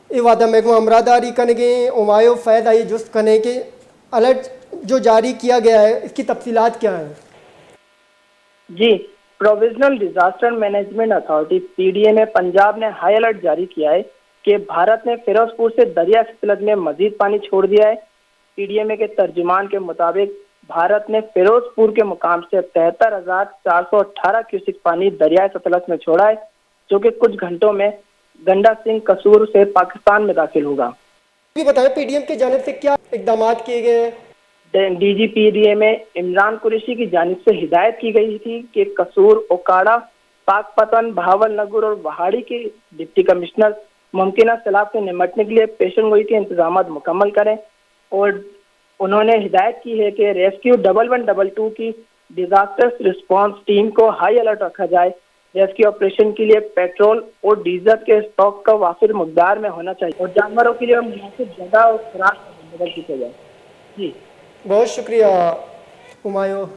ये वादा महकमा अमरादारी कनेगे उमायो फैद आई जुस्त कने के अलर्ट जो जारी किया गया है, इसकी तफसीलात क्या है? जी, provisional disaster management authority PDA में पंजाब ने हाई अलर्ट जारी किया है कि भारत ने फिरोजपुर से दरिया सतलज में मजीद पानी छोड़ दिया है। पीडीएमए के तर्जुमान के मुताबिक भारत ने फिरोजपुर के मुकाम से 73,418 क्यूसिक पानी दरिया सतलज में छोड़ा है, जो कि कुछ घंटों में गंडा सिंह कसूर से पाकिस्तान में दाखिल होगा। भी बताएं पीडीएम की जानिब से क्या इकदाम किए गए हैं? डीजीपीडीए में इमरान कुरैशी की जानिब से हिदायत की गई थी कि कसूर, ओकाड़ा, पाकपतन, बहावलनगर और वहाड़ी के डिप्टी कमिश्नर मुमकिन सैलाब से निपटने के लिए पेशन गोई के इंतजाम मुकम्मल करें और उन्होंने हिदायत की है कि रेस्क्यू 1112 की डिजास्टर रिस्पांस टीम को हाई अलर्ट रखा जाए। रेस्क्यू ऑपरेशन के लिए पेट्रोल और डीजल के स्टॉक का वाफिर मकदार में होना चाहिए और जानवरों के लिए मुनासिब जगह और खुराक का बंदोबस्त किया जाए। जी, बहुत शुक्रिया हुमायूं।